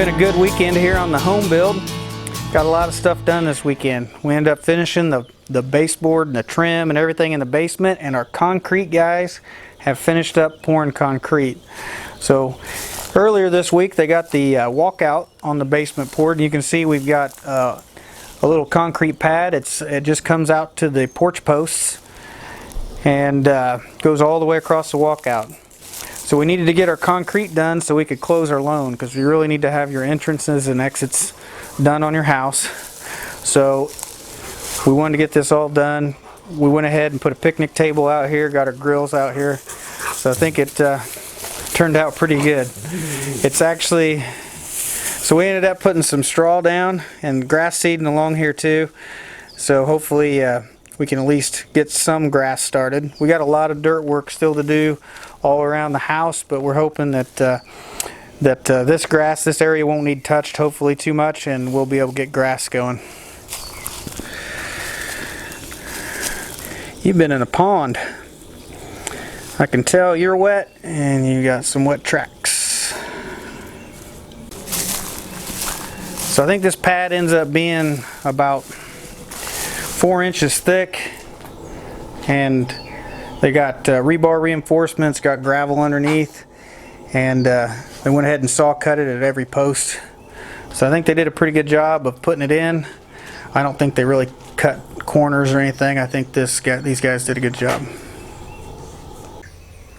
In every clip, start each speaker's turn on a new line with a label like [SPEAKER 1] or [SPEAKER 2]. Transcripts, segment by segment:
[SPEAKER 1] Been a good weekend here on the home build. Got a lot of stuff done this weekend. We ended up finishing the baseboard and the trim and everything in the basement, and our concrete guys have finished up pouring concrete. So earlier this week they got the walkout on the basement poured, and you can see we've got a little concrete pad. It just comes out to the porch posts and goes all the way across the walkout. So we needed to get our concrete done so we could close our loan, because you really need to have your entrances and exits done on your house. So we wanted to get this all done. We went ahead and put a picnic table out here, got our grills out here. So I think it turned out pretty good. It's actually, so we ended up putting some straw down and grass seeding along here too. So hopefully we can at least get some grass started. We got a lot of dirt work still to do all around the house, but we're hoping that this area won't need touched, hopefully too much, and we'll be able to get grass going. You've been in a pond. I can tell you're wet and you got some wet tracks. So I think this pad ends up being about 4 inches thick, and they got rebar reinforcements, got gravel underneath, and they went ahead and saw cut it at every post. So I think they did a pretty good job of putting it in. I don't think they really cut corners or anything. I think these guys did a good job.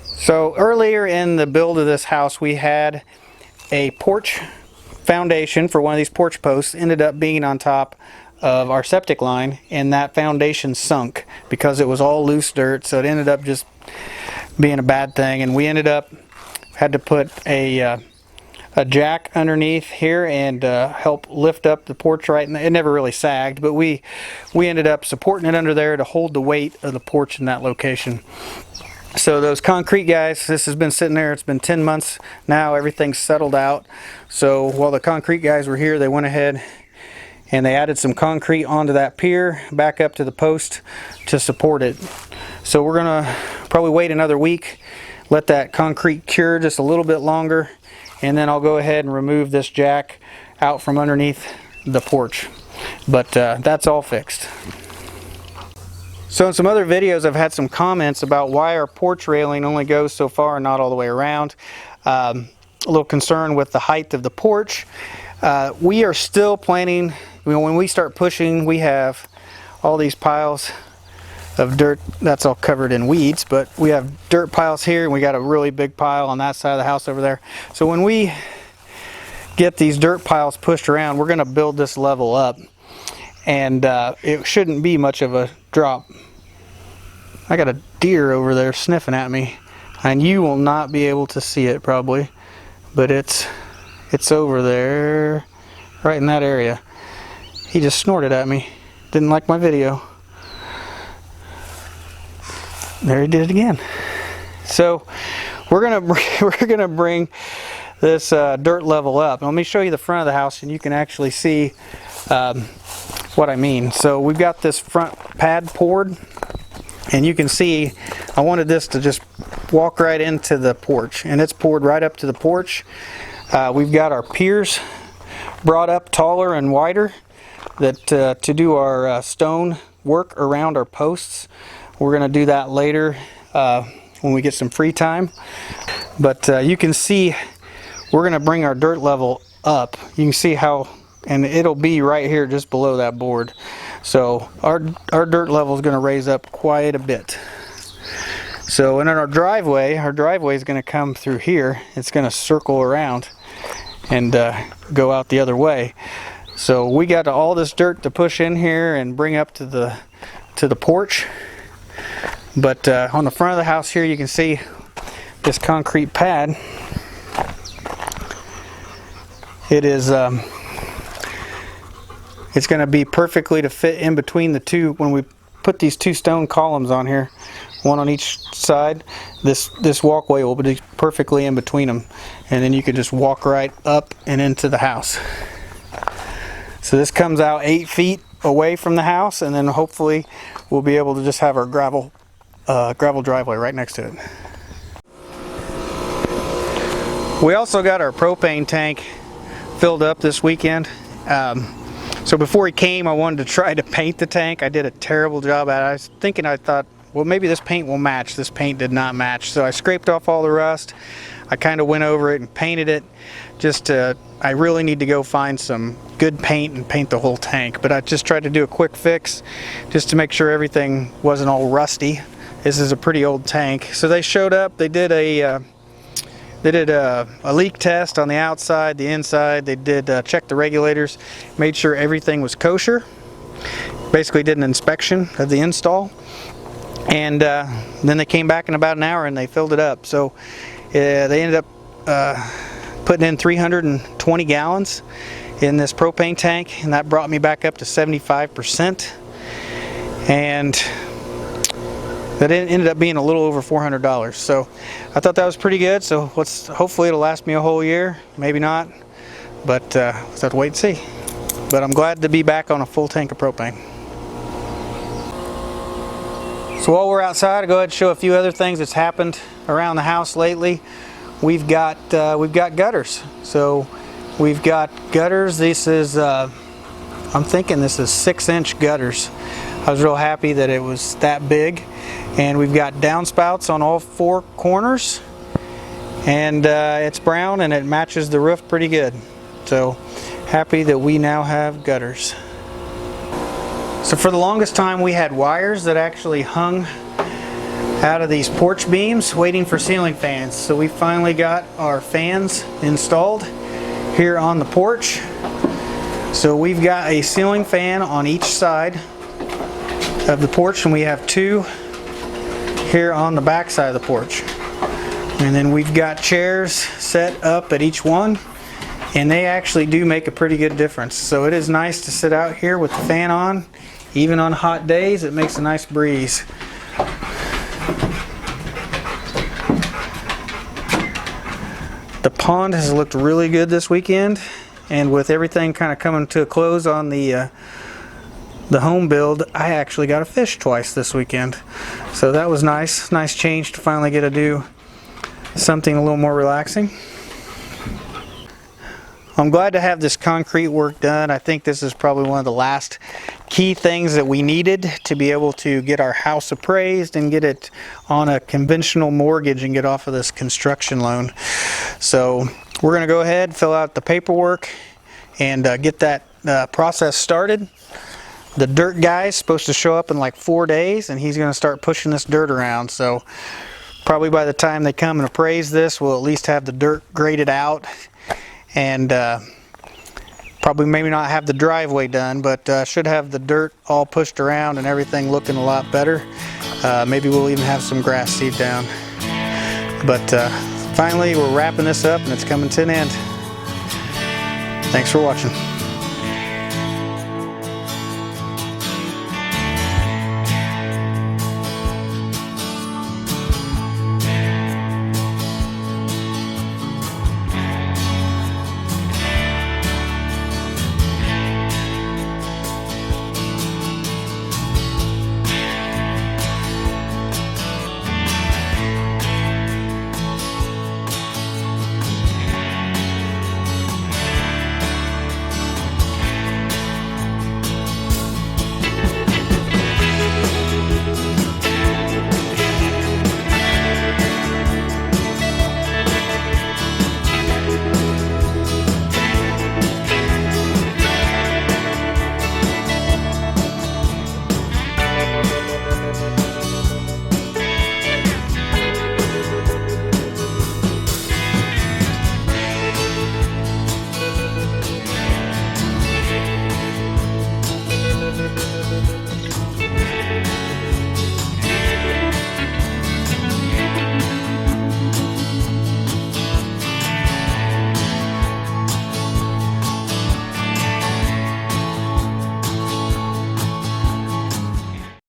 [SPEAKER 1] So earlier in the build of this house, we had a porch foundation for one of these porch posts ended up being on top of our septic line, and that foundation sunk because it was all loose dirt. So it ended up just being a bad thing, and we ended up had to put a jack underneath here and help lift up the porch right, and it never really sagged, but we ended up supporting it under there to hold the weight of the porch in that location. So those concrete guys, this has been sitting there, it's been 10 months now, everything's settled out. So while the concrete guys were here, they went ahead and they added some concrete onto that pier back up to the post to support it. So we're gonna probably wait another week, let that concrete cure just a little bit longer, and then I'll go ahead and remove this jack out from underneath the porch. But that's all fixed. So in some other videos I've had some comments about why our porch railing only goes so far and not all the way around. A little concern with the height of the porch. We are still planning, when we start pushing, we have all these piles of dirt that's all covered in weeds, but we have dirt piles here, and we got a really big pile on that side of the house over there. So when we get these dirt piles pushed around, we're going to build this level up, and it shouldn't be much of a drop. I got a deer over there sniffing at me, and you will not be able to see it probably, but it's over there right in that area. He just snorted at me, didn't like my video. There he did it again. So we're gonna bring this dirt level up. Let me show you the front of the house, and you can actually see what I mean. So we've got this front pad poured, and you can see I wanted this to just walk right into the porch, and it's poured right up to the porch. We've got our piers brought up taller and wider that to do our stone work around our posts. We're going to do that later when we get some free time. But you can see we're going to bring our dirt level up. You can see how, and it'll be right here just below that board. So our dirt level is going to raise up quite a bit. So, and in our driveway is going to come through here. It's going to circle around and go out the other way. So we got all this dirt to push in here and bring up to the porch. But on the front of the house here, you can see this concrete pad. It is it's going to be perfectly to fit in between the two. When we put these two stone columns on here, one on each side, this walkway will be perfectly in between them, and then you can just walk right up and into the house. So this comes out 8 feet away from the house, and then hopefully we'll be able to just have our gravel driveway right next to it. We also got our propane tank filled up this weekend. So before he came, I wanted to try to paint the tank. I did a terrible job at it. I was thinking, I thought, well, maybe this paint will match. This paint did not match. So I scraped off all the rust. I kind of went over it and painted it. I really need to go find some good paint and paint the whole tank. But I just tried to do a quick fix just to make sure everything wasn't all rusty. This is a pretty old tank. So they showed up. They did a leak test on the outside, the inside. They did check the regulators, made sure everything was kosher. Basically did an inspection of the install. And then they came back in about an hour and they filled it up. So they ended up putting in 320 gallons in this propane tank, and that brought me back up to 75%. And that ended up being a little over $400. So I thought that was pretty good. So hopefully it'll last me a whole year. Maybe not, but we'll have to wait and see. But I'm glad to be back on a full tank of propane. So while we're outside, I'll go ahead and show a few other things that's happened around the house lately. We've got gutters. So we've got gutters. This is I'm thinking this is 6-inch gutters. I was real happy that it was that big. And we've got downspouts on all 4 corners, and it's brown and it matches the roof pretty good. So happy that we now have gutters. So for the longest time we had wires that actually hung out of these porch beams waiting for ceiling fans. So we finally got our fans installed here on the porch. So we've got a ceiling fan on each side of the porch, and we have 2 here on the back side of the porch. And then we've got chairs set up at each one, and they actually do make a pretty good difference. So it is nice to sit out here with the fan on. Even on hot days, it makes a nice breeze. The pond has looked really good this weekend, and with everything kind of coming to a close on the home build, I actually got a fish twice this weekend. So that was nice. Nice change to finally get to do something a little more relaxing. I'm glad to have this concrete work done. I think this is probably one of the last key things that we needed to be able to get our house appraised and get it on a conventional mortgage and get off of this construction loan. So we're going to go ahead, fill out the paperwork, and get that process started. The dirt guy is supposed to show up in like 4 days, and he's going to start pushing this dirt around. So probably by the time they come and appraise this, we'll at least have the dirt graded out, and probably maybe not have the driveway done, but should have the dirt all pushed around and everything looking a lot better. Maybe we'll even have some grass seed down. But finally we're wrapping this up and it's coming to an end. Thanks for watching.